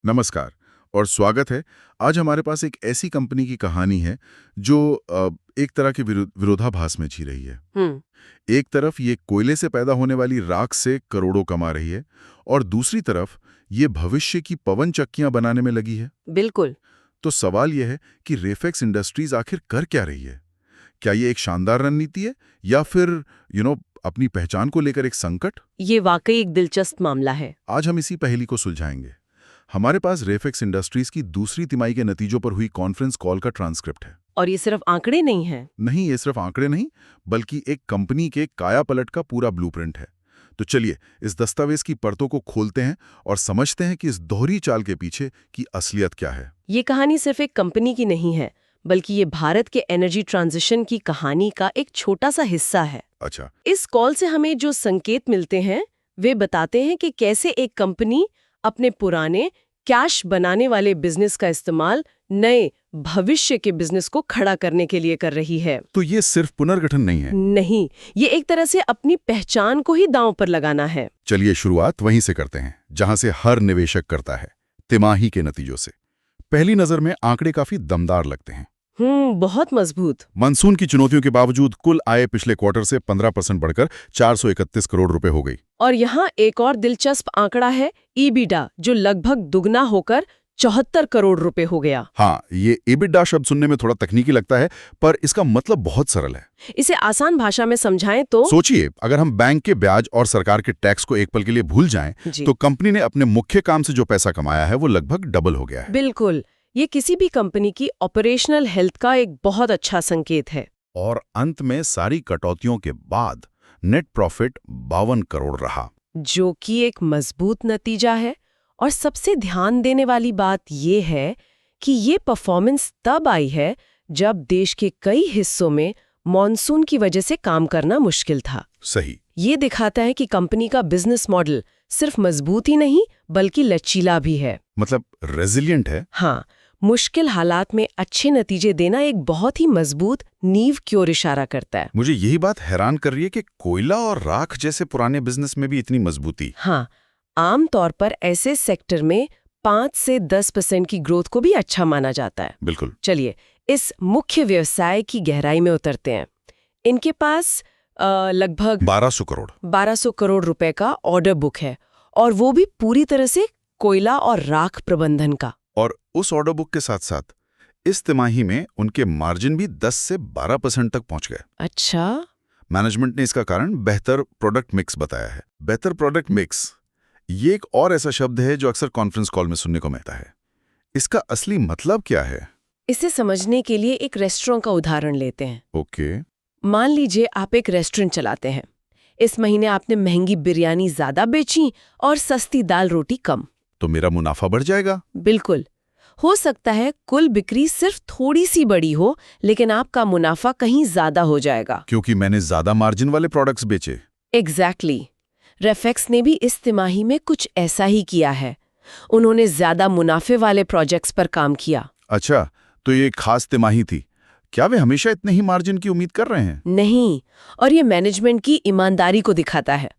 नमस्कार और स्वागत है। आज हमारे पास एक ऐसी कंपनी की कहानी है जो एक तरह के विरोधाभास में जी रही है। हम्म। एक तरफ ये कोयले से पैदा होने वाली राख से करोड़ों कमा रही है और दूसरी तरफ ये भविष्य की पवन चक्कियां बनाने में लगी है। बिल्कुल। तो सवाल यह है कि रेफेक्स इंडस्ट्रीज आखिर कर क्या रही है? क्या ये एक शानदार रणनीति है या फिर अपनी पहचान को लेकर एक संकट? ये वाकई एक दिलचस्प मामला है। आज हम इसी पहेली को सुलझाएंगे। हमारे पास रेफेक्स इंडस्ट्रीज की दूसरी तिमाही के नतीजों पर हुई कॉन्फ्रेंस कॉल का ट्रांसक्रिप्ट है। और ये सिर्फ आंकड़े नहीं हैं। नहीं, ये सिर्फ आंकड़े नहीं, बल्कि एक कंपनी के कायापलट का पूरा ब्लूप्रिंट है। तो चलिए इस दस्तावेज की परतों को खोलते हैं और समझते हैं कि इस दोहरी चाल के पीछे की असलियत क्या है। ये कहानी सिर्फ एक कंपनी की नहीं है, बल्कि ये भारत के एनर्जी ट्रांजिशन की कहानी का एक छोटा सा हिस्सा है। अच्छा। इस कॉल से हमें जो संकेत मिलते हैं वे बताते हैं कि कैसे एक कंपनी अपने पुराने कैश बनाने वाले बिजनेस का इस्तेमाल नए भविष्य के बिजनेस को खड़ा करने के लिए कर रही है। तो ये सिर्फ पुनर्गठन नहीं है। नहीं, ये एक तरह से अपनी पहचान को ही दांव पर लगाना है। चलिए शुरुआत वहीं से करते हैं जहां से हर निवेशक करता है, तिमाही के नतीजों से। पहली नजर में आंकड़े काफी दमदार लगते हैं। बहुत मजबूत। मानसून की चुनौतियों के बावजूद कुल आय पिछले क्वार्टर से 15% बढ़कर 431 करोड़ रुपए हो गई। और यहाँ एक और दिलचस्प आंकड़ा है ईबिडा, जो लगभग दुगना होकर 74 करोड़ रुपए हो गया। हाँ, ये EBITDA शब्द सुनने में थोड़ा तकनीकी लगता है, पर इसका मतलब बहुत सरल है। इसे आसान भाषा में समझाएं तो सोचिए, अगर हम बैंक के ब्याज और सरकार के टैक्स को एक पल के लिए भूल जाएं, तो कंपनी ने अपने मुख्य काम से जो पैसा कमाया है वो लगभग डबल हो गया है। बिल्कुल, ये किसी भी कंपनी की ऑपरेशनल हेल्थ का एक बहुत अच्छा संकेत है। और अंत में सारी कटौतियों के बाद नेट प्रॉफिट 52 करोड़ रहा, जो कि एक मजबूत नतीजा है। और सबसे ध्यान देने वाली बात ये है कि ये परफॉर्मेंस तब आई है जब देश के कई हिस्सों में मॉनसून की वजह से काम करना मुश्किल था। सही। ये दिखाता है कि कंपनी का बिजनेस मॉडल सिर्फ मजबूत ही नहीं बल्कि लचीला भी है। मतलब रेजिलिएंट है। हाँ, मुश्किल हालात में अच्छे नतीजे देना एक बहुत ही मजबूत नींव की ओर इशारा करता है। मुझे यही बात हैरान कर रही है कि कोयला और राख जैसे पुराने बिजनेस में भी इतनी मजबूती। हाँ, आम तौर पर ऐसे सेक्टर में 5 से 10% की ग्रोथ को भी अच्छा माना जाता है। बिल्कुल। चलिए इस मुख्य व्यवसाय की गहराई में उतरते हैं। इनके पास लगभग 1200 करोड़ रुपए का ऑर्डर बुक है, और वो भी पूरी तरह से कोयला और राख प्रबंधन का। और उस ऑर्डर बुक के साथ साथ इस तिमाही में उनके मार्जिन भी 10 से 12% तक पहुंच गए। अच्छा। मैनेजमेंट ने इसका कारण बेहतर प्रोडक्ट मिक्स बताया है। बेहतर प्रोडक्ट मिक्स, ये एक और ऐसा शब्द है जो अक्सर कॉन्फ्रेंस कॉल में सुनने को मिलता है। इसका असली मतलब क्या है? इसे समझने के लिए एक रेस्टोरेंट का उदाहरण लेते हैं। ओके। मान लीजिए आप एक रेस्टोरेंट चलाते हैं। इस महीने आपने महंगी बिरयानी ज्यादा बेची और सस्ती दाल रोटी कम। तो मेरा मुनाफा बढ़ जाएगा? बिल्कुल। हो सकता है कुल बिक्री सिर्फ थोड़ी सी बड़ी हो, लेकिन आपका मुनाफा कहीं ज्यादा हो जाएगा, क्योंकि मैंने ज्यादा मार्जिन वाले प्रोडक्ट्स बेचे। एग्जैक्टली। रेफेक्स ने भी इस तिमाही में कुछ ऐसा ही किया है। उन्होंने ज्यादा मुनाफे वाले प्रोजेक्ट्स पर काम किया। अच्छा, तो ये एक खास तिमाही थी। क्या वे हमेशा इतने ही मार्जिन की उम्मीद कर रहे हैं? नहीं, और ये मैनेजमेंट की ईमानदारी को दिखाता है।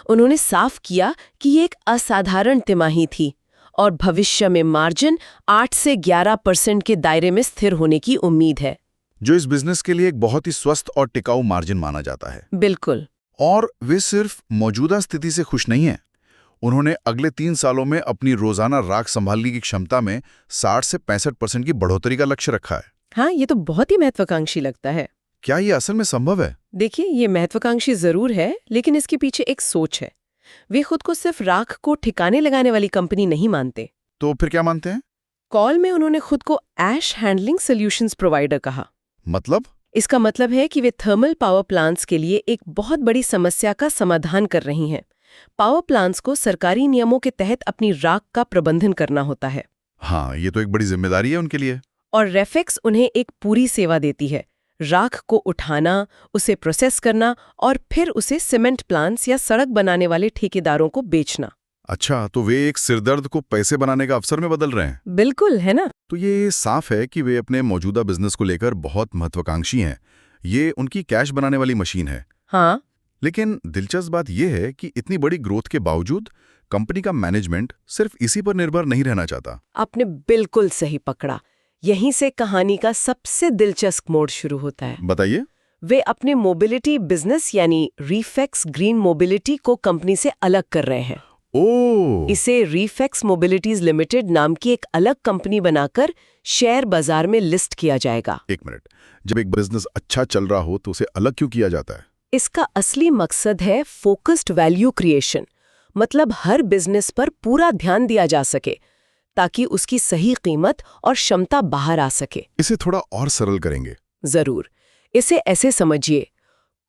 उन्होंने साफ किया कि ये एक असाधारण तिमाही थी और भविष्य में मार्जिन 8 से 11% के दायरे में स्थिर होने की उम्मीद है, जो इस बिजनेस के लिए एक बहुत ही स्वस्थ और टिकाऊ मार्जिन माना जाता है। बिल्कुल। और वे सिर्फ मौजूदा स्थिति से खुश नहीं हैं। उन्होंने अगले 3 सालों में अपनी रोजाना राख संभालने की क्षमता में 60 से 65% की बढ़ोतरी का लक्ष्य रखा है। हाँ, ये तो बहुत ही महत्वाकांक्षी लगता है। क्या ये असल में संभव है? देखिए, ये महत्वाकांक्षी जरूर है, लेकिन इसके पीछे एक सोच है। वे खुद को सिर्फ राख को ठिकाने लगाने वाली कंपनी नहीं मानते। तो फिर क्या मानते हैं? कॉल में उन्होंने खुद को ऐश हैंडलिंग सॉल्यूशंस प्रोवाइडर कहा। मतलब? इसका मतलब है कि वे थर्मल पावर प्लांट्स के लिए एक बहुत बड़ी समस्या का समाधान कर रही हैं। पावर प्लांट्स को सरकारी नियमों के तहत अपनी राख का प्रबंधन करना होता है। हाँ, ये तो एक बड़ी जिम्मेदारी है उनके लिए। और रेफेक्स उन्हें एक पूरी सेवा देती है। राख को उठाना, उसे प्रोसेस करना और फिर उसे सीमेंट प्लांट्स या सड़क बनाने वाले ठेकेदारों को बेचना। अच्छा, तो वे एक सिरदर्द को पैसे बनाने का अवसर में बदल रहे हैं। बिल्कुल, है ना? तो ये साफ है कि वे अपने मौजूदा बिजनेस को लेकर बहुत महत्वाकांक्षी हैं। ये उनकी कैश बनाने वाली मशीन है। हाँ। लेकिन दिलचस्प बात यह है कि इतनी बड़ी ग्रोथ के बावजूद कंपनी का मैनेजमेंट सिर्फ इसी पर निर्भर नहीं रहना चाहता। आपने बिल्कुल सही पकड़ा। यहीं से कहानी का सबसे दिलचस्प मोड़ शुरू होता है। बताइए। वे अपने मोबिलिटी बिजनेस यानी रिफेक्स ग्रीन मोबिलिटी को कंपनी से अलग कर रहे हैं। ओह, इसे रिफेक्स मोबिलिटीज लिमिटेड नाम की एक अलग कंपनी बनाकर शेयर बाजार में लिस्ट किया जाएगा। एक मिनट, जब एक बिजनेस अच्छा चल रहा हो तो उसे अलग क्यों किया जाता है? इसका असली मकसद है फोकस्ड वैल्यू क्रिएशन, मतलब हर बिजनेस पर पूरा ध्यान दिया जा सके ताकि उसकी सही कीमत और क्षमता बाहर आ सके। इसे थोड़ा और सरल करेंगे? जरूर। इसे ऐसे समझिए,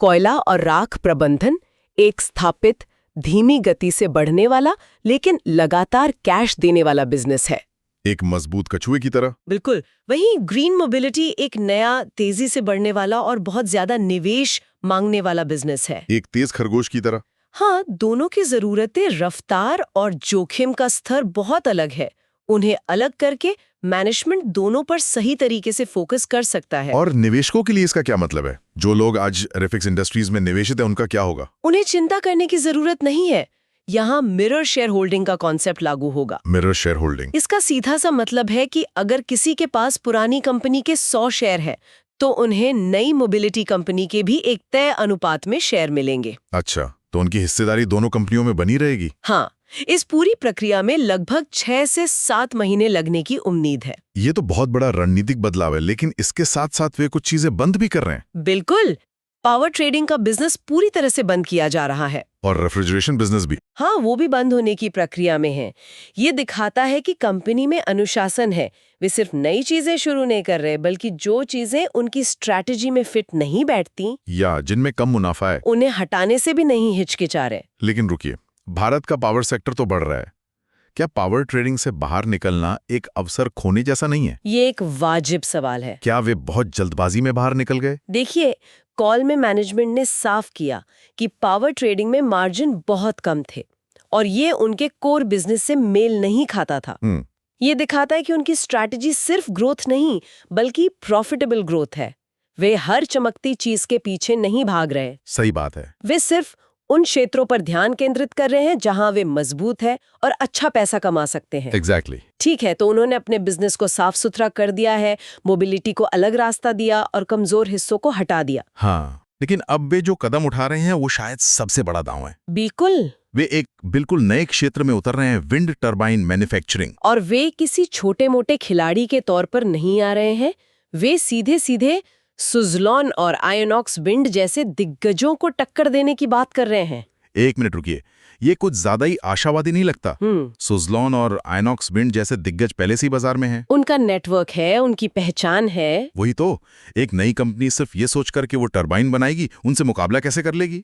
कोयला और राख प्रबंधन एक स्थापित, धीमी गति से बढ़ने वाला लेकिन लगातार कैश देने वाला बिजनेस है। एक मजबूत कछुए की तरह। बिल्कुल। वहीं ग्रीन मोबिलिटी एक नया, तेजी से बढ़ने वाला और बहुत ज्यादा निवेश मांगने वाला बिजनेस है। एक तेज खरगोश की तरह। हाँ, दोनों की जरूरतें, रफ्तार और जोखिम का स्तर बहुत अलग है। उन्हें अलग करके मैनेजमेंट दोनों पर सही तरीके से फोकस कर सकता है। और निवेशकों के लिए इसका क्या मतलब है? जो लोग आज रिफिक्स इंडस्ट्रीज में निवेशित है, उनका क्या होगा? उन्हें चिंता करने की जरूरत नहीं है। यहाँ मिरर शेयर होल्डिंग का कॉन्सेप्ट लागू होगा। Mirror share holding? इसका सीधा सा मतलब है कि अगर किसी के पास पुरानी कंपनी के 100 शेयर है तो उन्हें नई मोबिलिटी कंपनी के भी एक तय अनुपात में शेयर मिलेंगे। अच्छा, तो उनकी हिस्सेदारी दोनों कंपनियों में बनी रहेगी? हाँ, इस पूरी प्रक्रिया में लगभग 6 से 7 महीने लगने की उम्मीद है। ये तो बहुत बड़ा रणनीतिक बदलाव है, लेकिन इसके साथ साथ वे कुछ चीजें बंद भी कर रहे हैं। बिल्कुल। पावर ट्रेडिंग का बिजनेस पूरी तरह से बंद किया जा रहा है। और रेफ्रिजरेशन बिजनेस भी? हाँ, वो भी बंद होने की प्रक्रिया में है। ये दिखाता है कि कंपनी में अनुशासन है। वे सिर्फ नई चीजें शुरू नहीं कर रहे, बल्कि जो चीजें उनकी स्ट्रैटेजी में फिट नहीं बैठती या जिनमें कम मुनाफा है, उन्हें हटाने से भी नहीं हिचकिचा रहे। लेकिन रुकिए, भारत का पावर सेक्टर तो बढ़ रहा है। क्या पावर ट्रेडिंग से बाहर निकलना एक अवसर खोने जैसा नहीं है? ये एक वाजिब सवाल है। क्या वे बहुत जल्दबाजी में बाहर निकल गए? देखिए, कॉल में मैनेजमेंट ने साफ किया कि पावर ट्रेडिंग में मार्जिन बहुत कम थे और ये उनके कोर बिजनेस से मेल नहीं खाता था। ये दिखाता है कि उनकी स्ट्रैटेजी सिर्फ ग्रोथ नहीं, बल्कि प्रॉफिटेबल ग्रोथ है। वे हर चमकती चीज के पीछे नहीं भाग रहे। सही बात है। वे सिर्फ उन क्षेत्रों पर ध्यान केंद्रित कर रहे हैं जहां वे मजबूत है और अच्छा पैसा कमा सकते हैं। एग्जैक्टली। ठीक है, तो उन्होंने अपने बिजनेस को साफ सुथरा कर दिया है, मोबिलिटी को अलग रास्ता दिया और कमजोर हिस्सों को हटा दिया। हाँ, लेकिन अब वे जो कदम उठा रहे हैं वो शायद सबसे बड़ा दांव है। बिल्कुल। वे एक बिल्कुल नए क्षेत्र में उतर रहे हैं, विंड टरबाइन मैन्युफैक्चरिंग। और वे किसी छोटे मोटे खिलाड़ी के तौर पर नहीं आ रहे हैं। वे सीधे सीधे सुज़लॉन और आयोनॉक्स विंड जैसे दिग्गजों को टक्कर देने की बात कर रहे हैं। एक मिनट रुकिए, ये कुछ ज्यादा ही आशावादी नहीं लगता? सुज़लॉन और आयोनॉक्स विंड जैसे दिग्गज पहले से ही बाजार में हैं। उनका नेटवर्क है, उनकी पहचान है। वही तो, एक नई कंपनी सिर्फ ये सोचकर कि वो टरबाइन बनाएगी, उनसे मुकाबला कैसे कर लेगी?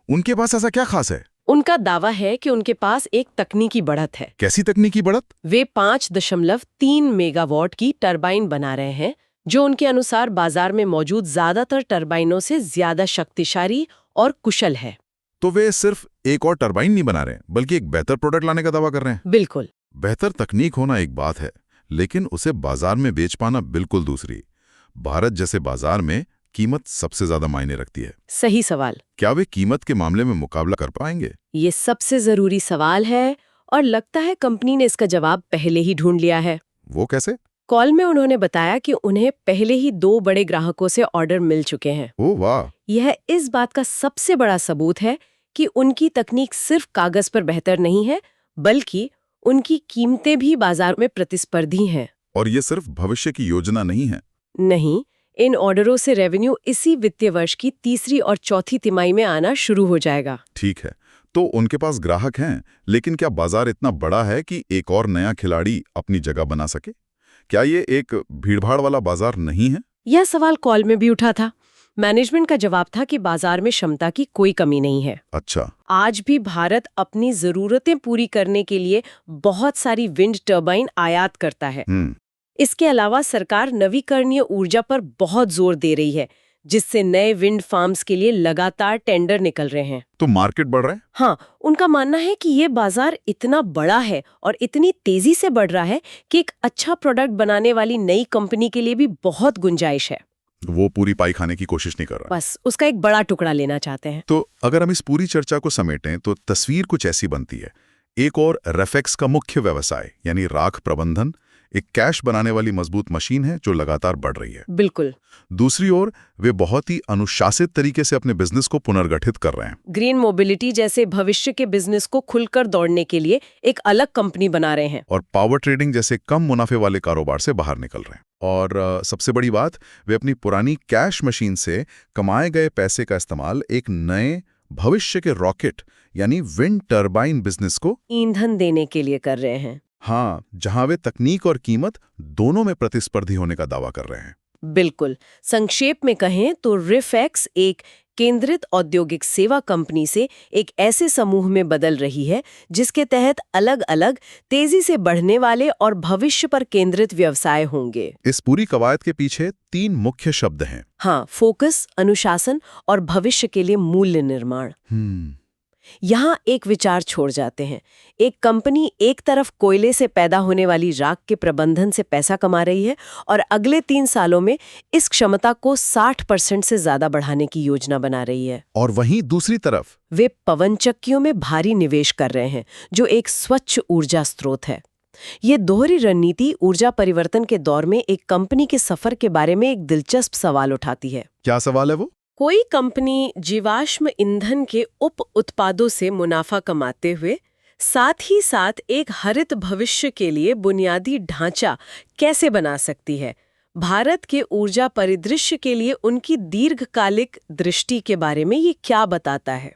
उनके पास ऐसा क्या खास है? उनका दावा है कि उनके पास एक तकनीकी बढ़त है। कैसी तकनीकी बढ़त? वे 5.3 मेगावाट की टरबाइन बना रहे हैं, जो उनके अनुसार बाजार में मौजूद ज्यादातर टरबाइनों से ज्यादा शक्तिशाली और कुशल है। तो वे सिर्फ एक और टरबाइन नहीं बना रहे हैं, बल्कि एक बेहतर प्रोडक्ट लाने का दावा कर रहे हैं। बिल्कुल। बेहतर तकनीक होना एक बात है, लेकिन उसे बाजार में बेच पाना बिल्कुल दूसरी। भारत जैसे बाजार में कीमत सबसे ज्यादा मायने रखती है। सही सवाल। क्या वे कीमत के मामले में मुकाबला कर पाएंगे? ये सबसे जरूरी सवाल है और लगता है कंपनी ने इसका जवाब पहले ही ढूंढ लिया है। वो कैसे? कॉल में उन्होंने बताया कि उन्हें पहले ही 2 बड़े ग्राहकों से ऑर्डर मिल चुके हैं। ओह वाह! यह इस बात का सबसे बड़ा सबूत है कि उनकी तकनीक सिर्फ कागज पर बेहतर नहीं है, बल्कि उनकी कीमतें भी बाजार में प्रतिस्पर्धी हैं। और ये सिर्फ भविष्य की योजना नहीं है। नहीं, इन ऑर्डरों से रेवेन्यू इसी वित्तीय वर्ष की तीसरी और चौथी तिमाही में आना शुरू हो जाएगा। ठीक है, तो उनके पास ग्राहक हैं, लेकिन क्या बाजार इतना बड़ा है कि एक और नया खिलाड़ी अपनी जगह बना सके? क्या ये एक भीड़भाड़ वाला बाजार नहीं है? यह सवाल कॉल में भी उठा था। मैनेजमेंट का जवाब था कि बाजार में क्षमता की कोई कमी नहीं है। अच्छा। आज भी भारत अपनी जरूरतें पूरी करने के लिए बहुत सारी विंड टर्बाइन आयात करता है। इसके अलावा सरकार नवीकरणीय ऊर्जा पर बहुत जोर दे रही है, जिससे नए विंड फार्म्स के लिए लगातार टेंडर निकल रहे हैं। तो मार्केट बढ़ रहा है? हाँ, उनका मानना है कि ये बाजार इतना बड़ा है और इतनी तेजी से बढ़ रहा है कि एक अच्छा प्रोडक्ट बनाने वाली नई कंपनी के लिए भी बहुत गुंजाइश है। वो पूरी पाई खाने की कोशिश नहीं कर रहा, बस उसका एक बड़ा टुकड़ा लेना चाहते हैं। तो अगर हम इस पूरी चर्चा को समेटें तो तस्वीर कुछ ऐसी बनती है। एक और रेफेक्स का मुख्य व्यवसाय यानी राख प्रबंधन, एक कैश बनाने वाली मजबूत मशीन है जो लगातार बढ़ रही है। बिल्कुल। दूसरी ओर वे बहुत ही अनुशासित तरीके से अपने बिजनेस को पुनर्गठित कर रहे हैं। ग्रीन मोबिलिटी जैसे भविष्य के बिजनेस को खुलकर दौड़ने के लिए एक अलग कंपनी बना रहे हैं। और पावर ट्रेडिंग जैसे कम मुनाफे वाले कारोबार से बाहर निकल रहे हैं। और सबसे बड़ी बात, वे अपनी पुरानी कैश मशीन से कमाए गए पैसे का इस्तेमाल एक नए भविष्य के रॉकेट यानी विंड टरबाइन बिजनेस को ईंधन देने के लिए कर रहे हैं। हाँ, जहां वे तकनीक और कीमत दोनों में प्रतिस्पर्धी होने का दावा कर रहे हैं। बिल्कुल। संक्षेप में कहें तो रिफेक्स एक केंद्रित औद्योगिक सेवा कंपनी से एक ऐसे समूह में बदल रही है जिसके तहत अलग अलग तेजी से बढ़ने वाले और भविष्य पर केंद्रित व्यवसाय होंगे। इस पूरी कवायद के पीछे 3 मुख्य शब्द हैं। हाँ, फोकस, अनुशासन और भविष्य के लिए मूल्य निर्माण। यहाँ एक विचार छोड़ जाते हैं। एक कंपनी एक तरफ कोयले से पैदा होने वाली राख के प्रबंधन से पैसा कमा रही है और अगले 3 सालों में इस क्षमता को 60% से ज्यादा बढ़ाने की योजना बना रही है। और वहीं दूसरी तरफ वे पवन चक्कियों में भारी निवेश कर रहे हैं जो एक स्वच्छ ऊर्जा स्रोत है। ये दोहरी रणनीति ऊर्जा परिवर्तन के दौर में एक कंपनी के सफर के बारे में एक दिलचस्प सवाल उठाती है। क्या सवाल है वो? कोई कंपनी जीवाश्म ईंधन के उप उत्पादों से मुनाफा कमाते हुए साथ ही साथ एक हरित भविष्य के लिए बुनियादी ढांचा कैसे बना सकती है? भारत के ऊर्जा परिदृश्य के लिए उनकी दीर्घकालिक दृष्टि के बारे में ये क्या बताता है?